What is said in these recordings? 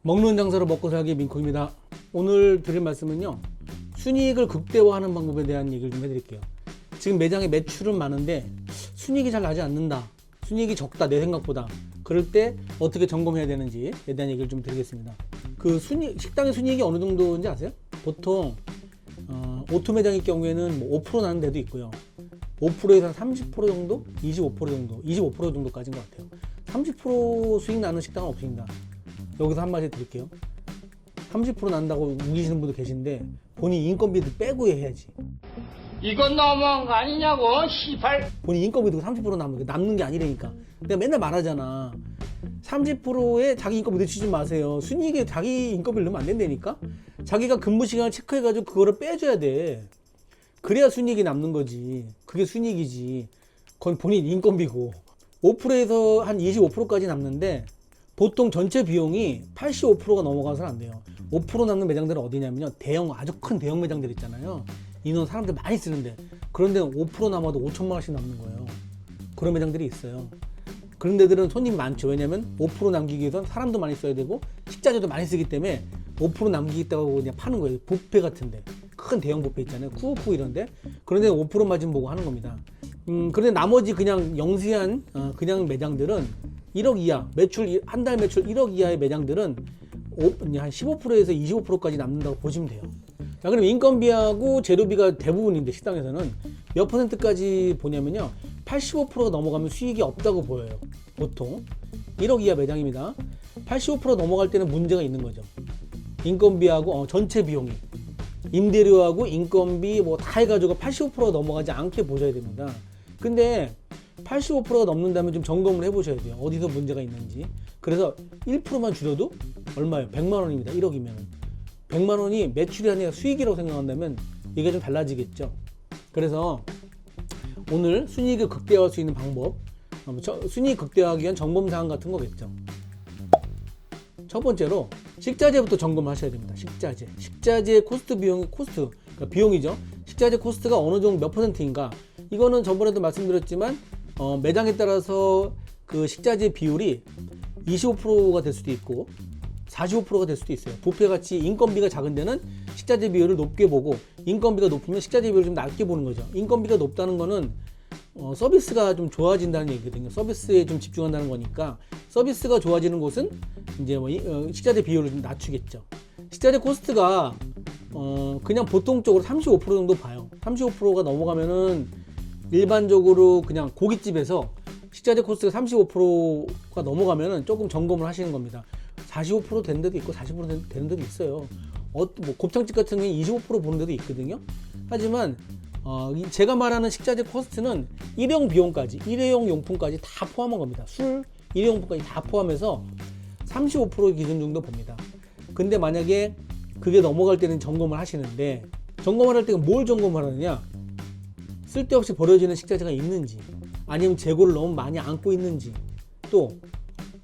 먹는 장사로 먹고 살기 민코입니다. 오늘 드릴 말씀은요, 순이익을 극대화하는 방법에 대한 얘기를 좀 해드릴게요. 지금 매장에 매출은 많은데 순이익이 잘 나지 않는다, 순이익이 적다 내 생각보다, 그럴 때 어떻게 점검해야 되는지에 대한 얘기를 좀 드리겠습니다. 그 식당의 순이익이 어느 정도인지 아세요? 보통 오토 매장일 경우에는 뭐 5% 나는 데도 있고요, 5%에서 30% 정도, 25% 정도, 25% 정도까지인 것 같아요. 30% 수익 나는 식당은 없습니다. 여기서 한마디 드릴게요. 30% 난다고 우기시는 분도 계신데 본인 인건비도 빼고 해야지. 이건 너무한 거 아니냐고, 시발. 본인 인건비도 30% 남는 게 아니라니까. 내가 맨날 말하잖아. 30%에 자기 인건비 넣지 좀 마세요. 순이익에 자기 인건비를 넣으면 안 된다니까. 자기가 근무 시간을 체크해가지고 그거를 빼줘야 돼. 그래야 순이익이 남는 거지. 그게 순이익이지. 그건 본인 인건비고. 5%에서 한 25%까지 남는데 보통 전체 비용이 85%가 넘어가서는 안 돼요. 5% 남는 매장들은 어디냐면요, 아주 큰 대형 매장들 있잖아요. 인원 사람들 많이 쓰는데 그런 데는 5% 남아도 5천만 원씩 남는 거예요. 그런 매장들이 있어요. 그런 데들은 손님이 많죠. 왜냐면 5% 남기기 위해선 사람도 많이 써야 되고 식자재도 많이 쓰기 때문에 5% 남기겠다고 그냥 파는 거예요. 뷔페 같은데, 큰 대형 뷔페 있잖아요, 쿠쿠 이런데. 그런 데는 5% 마진 보고 하는 겁니다. 그런데 나머지 그냥 영세한 그냥 매장들은 1억 이하, 한 달 매출 1억 이하의 매장들은 한 15%에서 25%까지 남는다고 보시면 돼요. 자, 그럼 인건비하고 재료비가 대부분인데 식당에서는 몇 %까지 보냐면요, 85%가 넘어가면 수익이 없다고 보여요. 보통 1억 이하 매장입니다. 85% 넘어갈 때는 문제가 있는 거죠. 인건비하고 전체 비용이, 임대료하고 인건비 뭐 다 해가지고 85%가 넘어가지 않게 보셔야 됩니다. 근데 85%가 넘는다면 좀 점검을 해보셔야 돼요. 어디서 문제가 있는지. 그래서 1%만 줄여도 얼마예요? 100만 원입니다. 1억이면 100만 원이 매출이 아니라 수익이라고 생각한다면 이게 좀 달라지겠죠. 그래서 오늘 순이익을 극대화할 수 있는 방법, 순이익 극대화하기 위한 점검사항 같은 거겠죠. 첫 번째로 식자재부터 점검을 하셔야 됩니다. 식자재 그러니까 비용이죠. 식자재 코스트가 어느 정도 몇 %인가. 이거는 저번에도 말씀드렸지만 매장에 따라서 그 식자재 비율이 25%가 될 수도 있고 45%가 될 수도 있어요. 뷔페 같이 인건비가 작은 데는 식자재 비율을 높게 보고, 인건비가 높으면 식자재 비율을 좀 낮게 보는 거죠. 인건비가 높다는 거는 서비스가 좀 좋아진다는 얘기거든요. 서비스에 좀 집중한다는 거니까, 서비스가 좋아지는 곳은 이제 식자재 비율을 좀 낮추겠죠. 식자재 코스트가 그냥 보통적으로 35% 정도 봐요. 35%가 넘어가면은 일반적으로 그냥 고깃집에서 식자재 코스트가 35%가 넘어가면은 조금 점검을 하시는 겁니다. 45% 되는 데도 있고 40% 되는 데도 있어요. 뭐 곱창집 같은 경우에 25% 보는 데도 있거든요. 하지만 제가 말하는 식자재 코스트는 일회용 비용까지, 일회용 용품까지 다 포함한 겁니다. 술, 일회용품까지 다 포함해서 35% 기준 정도 봅니다. 근데 만약에 그게 넘어갈 때는 점검을 하시는데, 점검을 할 때는 뭘 점검을 하느냐, 쓸데없이 버려지는 식자재가 있는지, 아니면 재고를 너무 많이 안고 있는지, 또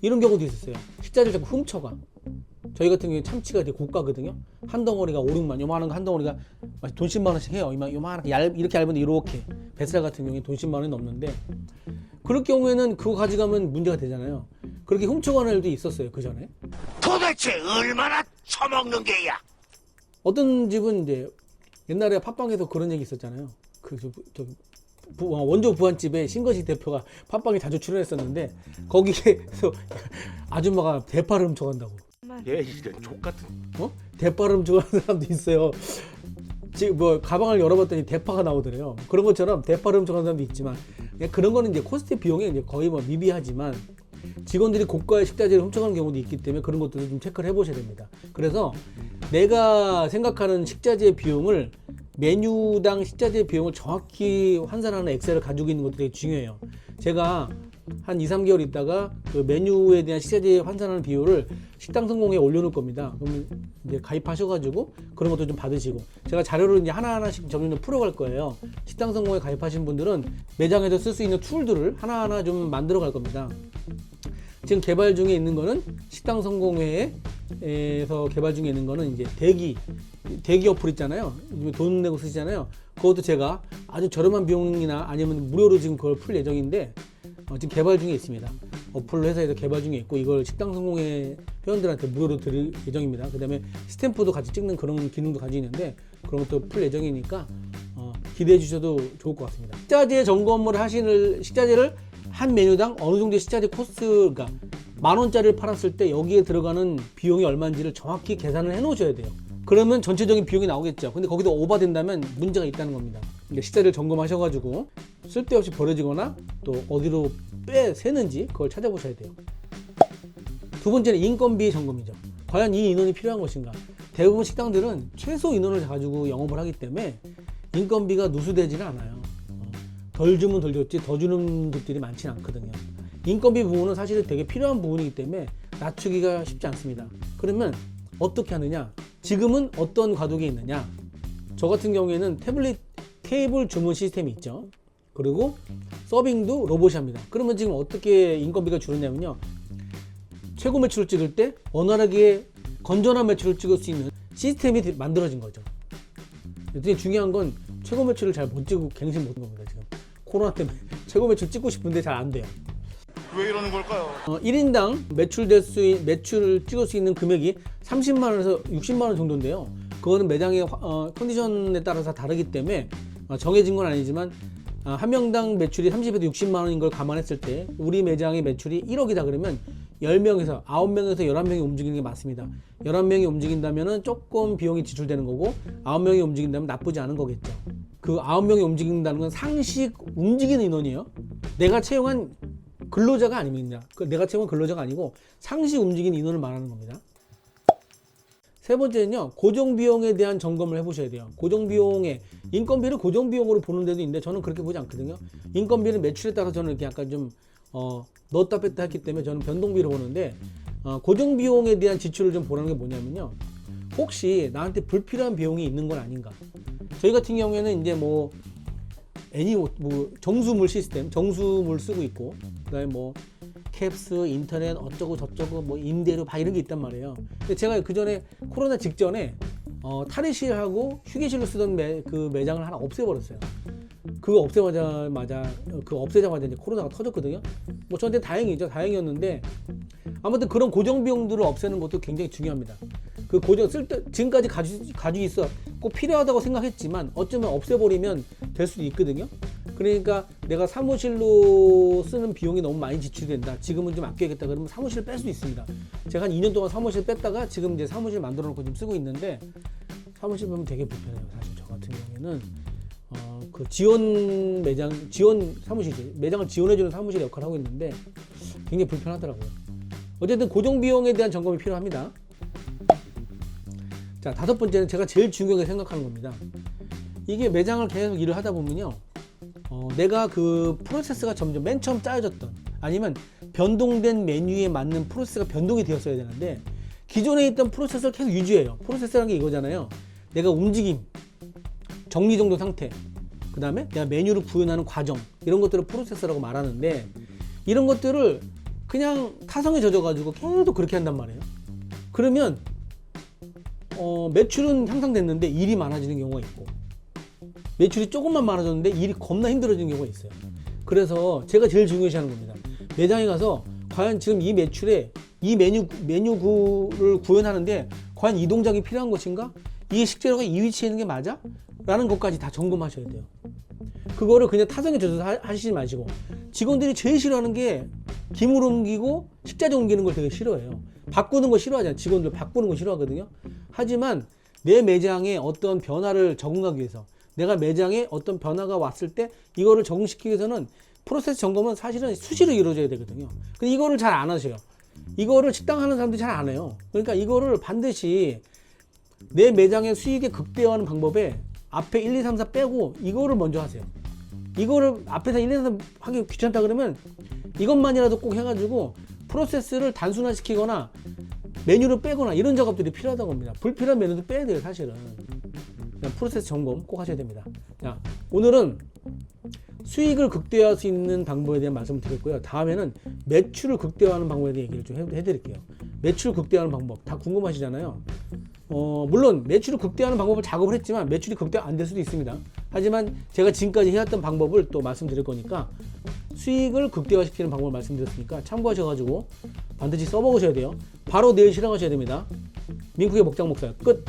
이런 경우도 있었어요. 식자재를 자꾸 훔쳐가. 저희 같은 경우에 참치가 되게 고가거든요. 한 덩어리가 5, 6만, 요만한 거 한 덩어리가 돈 10만 원씩 해요. 요만하게 이렇게 얇은데 이렇게. 뱃살 같은 경우에 돈 10만 원이 넘는데, 그럴 경우에는 그거 가져가면 문제가 되잖아요. 그렇게 훔쳐가는 일도 있었어요, 그 전에. 도대체 얼마나 처먹는 게야? 어떤 집은 이제 옛날에 팟빵에서 그런 얘기 있었잖아요. 원조 부안집에 신거식 대표가 팟빵에 자주 출연했었는데, 거기에서 아줌마가 대파를 훔쳐간다고. 얘 진짜 족같은. 대파를 훔쳐가는 사람도 있어요. 지금 뭐 가방을 열어봤더니 대파가 나오더래요. 그런 것처럼 대파를 훔쳐가는 사람도 있지만, 그런 거는 이제 코스트 비용이 이제 거의 뭐 미비하지만, 직원들이 고가의 식자재를 훔쳐가는 경우도 있기 때문에 그런 것들도 좀 체크를 해보셔야 됩니다. 그래서 내가 생각하는 식자재 비용을, 메뉴당 식자재 비용을 정확히 환산하는 엑셀을 가지고 있는 것도 되게 중요해요. 제가 한 2, 3개월 있다가 그 메뉴에 대한 식자재 환산하는 비율을 식당 성공에 올려놓을 겁니다. 그러면 이제 가입하셔가지고 그런 것도 좀 받으시고, 제가 자료를 이제 하나하나씩 점점 풀어갈 거예요. 식당 성공에 가입하신 분들은 매장에서 쓸 수 있는 툴들을 하나하나 좀 만들어 갈 겁니다. 지금 개발 중에 있는 거는, 식당 성공회에서 개발 중에 있는 거는 이제 대기 어플 있잖아요. 돈 내고 쓰시잖아요. 그것도 제가 아주 저렴한 비용이나 아니면 무료로 지금 그걸 풀 예정인데 지금 개발 중에 있습니다. 어플을 회사에서 개발 중에 있고 이걸 식당 성공회 회원들한테 무료로 드릴 예정입니다. 그 다음에 스탬프도 같이 찍는 그런 기능도 가지고 있는데 그런 것도 풀 예정이니까 기대해 주셔도 좋을 것 같습니다. 식자재 점검을 하시는 식자재를 한 메뉴당 어느 정도의 식자재 코스가 10,000원짜리를 팔았을 때 여기에 들어가는 비용이 얼마인지를 정확히 계산을 해 놓으셔야 돼요. 그러면 전체적인 비용이 나오겠죠. 근데 거기도 오버된다면 문제가 있다는 겁니다. 식자재를 점검하셔가지고 쓸데없이 버려지거나 또 어디로 빼새는지 그걸 찾아보셔야 돼요. 두 번째는 인건비 점검이죠. 과연 이 인원이 필요한 것인가? 대부분 식당들은 최소 인원을 가지고 영업을 하기 때문에 인건비가 누수되지는 않아요. 덜 주면 덜 줬지 더 주는 집들이 많지는 않거든요. 인건비 부분은 사실 되게 필요한 부분이기 때문에 낮추기가 쉽지 않습니다. 그러면 어떻게 하느냐? 지금은 어떤 과도기에 있느냐? 저 같은 경우에는 테이블 주문 시스템이 있죠. 그리고 서빙도 로봇이 합니다. 그러면 지금 어떻게 인건비가 줄었냐면요. 최고 매출을 찍을 때 원활하게 건전한 매출을 찍을 수 있는 시스템이 만들어진 거죠. 되게 중요한 건 최고 매출을 잘 못 찍고 갱신 못 하는 겁니다. 지금 코로나 때문에 최고 매출 찍고 싶은데 잘 안 돼요. 왜 이러는 걸까요? 1인당 매출을 찍을 수 있는 금액이 30만 원에서 60만 원 정도인데요. 그거는 매장의 컨디션에 따라서 다르기 때문에 정해진 건 아니지만 한 명당 매출이 30에서 60만 원인 걸 감안했을 때 우리 매장의 매출이 1억이다 그러면 10명에서 9명에서 11명이 움직이는 게 맞습니다. 11명이 움직인다면 조금 비용이 지출되는 거고 9명이 움직인다면 나쁘지 않은 거겠죠. 그 9명이 움직인다는 건 상식 움직이는 인원이에요. 내가 채용한 근로자가 아닙니다. 내가 채용한 근로자가 아니고 상시 움직이는 인원을 말하는 겁니다. 세 번째는요, 고정비용에 대한 점검을 해보셔야 돼요. 고정비용에, 인건비를 고정비용으로 보는 데도 있는데 저는 그렇게 보지 않거든요. 인건비는 매출에 따라서 저는 이렇게 약간 좀 넣었다 뺐다 했기 때문에 저는 변동비로 보는데 고정비용에 대한 지출을 좀 보라는 게 뭐냐면요. 혹시 나한테 불필요한 비용이 있는 건 아닌가. 저희 같은 경우에는 이제 정수물 시스템, 정수물 쓰고 있고, 그 다음에 캡스, 인터넷, 어쩌고 저쩌고, 임대료, 이런 게 있단 말이에요. 근데 제가 그 전에, 코로나 직전에, 탈의실하고 휴게실로 쓰던 그 매장을 하나 없애버렸어요. 그거 없애자마자 이제 코로나가 터졌거든요. 저한테 다행이죠. 다행이었는데, 아무튼 그런 고정 비용들을 없애는 것도 굉장히 중요합니다. 그 지금까지 가지고 있어. 꼭 필요하다고 생각했지만 어쩌면 없애버리면 될 수도 있거든요. 그러니까 내가 사무실로 쓰는 비용이 너무 많이 지출이 된다. 지금은 좀 아껴야겠다. 그러면 사무실을 뺄 수도 있습니다. 제가 한 2년 동안 사무실 뺐다가 지금 이제 사무실 만들어 놓고 지금 쓰고 있는데 사무실 보면 되게 불편해요. 사실 저 같은 경우에는 그 지원 사무실이죠. 매장을 지원해주는 사무실 역할을 하고 있는데 굉장히 불편하더라고요. 어쨌든 고정 비용에 대한 점검이 필요합니다. 자, 다섯 번째는 제가 제일 중요하게 생각하는 겁니다. 이게 매장을 계속 일을 하다 보면요. 내가 그 프로세스가 점점 맨 처음 짜여졌던 아니면 변동된 메뉴에 맞는 프로세스가 변동이 되었어야 되는데 기존에 있던 프로세스를 계속 유지해요. 프로세스라는 게 이거잖아요. 내가 움직임, 정리정돈 상태, 그 다음에 내가 메뉴를 구현하는 과정 이런 것들을 프로세스라고 말하는데 이런 것들을 그냥 타성에 젖어가지고 계속 그렇게 한단 말이에요. 그러면 매출은 향상됐는데 일이 많아지는 경우가 있고 매출이 조금만 많아졌는데 일이 겁나 힘들어지는 경우가 있어요. 그래서 제가 제일 중요시하는 겁니다. 매장에 가서 과연 지금 이 매출에 이 메뉴를 구현하는데 과연 이 동작이 필요한 것인가? 이 식재료가 이 위치에 있는 게 맞아? 라는 것까지 다 점검하셔야 돼요. 그거를 그냥 타성에 젖어서 하시지 마시고 직원들이 제일 싫어하는 게 기물 옮기고 식자재 옮기는 걸 되게 싫어해요. 바꾸는 거 싫어하잖아요. 직원들 바꾸는 거 싫어하거든요. 하지만 내 매장에 어떤 변화를 적응하기 위해서 내가 매장에 어떤 변화가 왔을 때 이거를 적응시키기 위해서는 프로세스 점검은 사실은 수시로 이루어져야 되거든요. 근데 이거를 잘 안 하셔요. 이거를 식당 하는 사람들이 잘 안 해요. 그러니까 이거를 반드시 내 매장의 수익을 극대화하는 방법에 앞에 1, 2, 3, 4 빼고 이거를 먼저 하세요. 이거를 앞에서 1, 2, 3, 4 하기 귀찮다 그러면 이것만이라도 꼭 해가지고 프로세스를 단순화시키거나 메뉴를 빼거나 이런 작업들이 필요하다고 합니다. 불필요한 메뉴도 빼야 돼요, 사실은. 프로세스 점검 꼭 하셔야 됩니다. 자, 오늘은 수익을 극대화할 수 있는 방법에 대한 말씀을 드렸고요. 다음에는 매출을 극대화하는 방법에 대해 얘기를 좀 해드릴게요. 매출 극대화하는 방법 다 궁금하시잖아요. 물론 매출을 극대화하는 방법을 작업을 했지만 매출이 극대화 안 될 수도 있습니다. 하지만 제가 지금까지 해왔던 방법을 또 말씀드릴 거니까 수익을 극대화시키는 방법을 말씀드렸으니까 참고하셔가지고 반드시 써먹으셔야 돼요. 바로 내일 실행하셔야 됩니다. 민쿡의 먹장 목사 끝.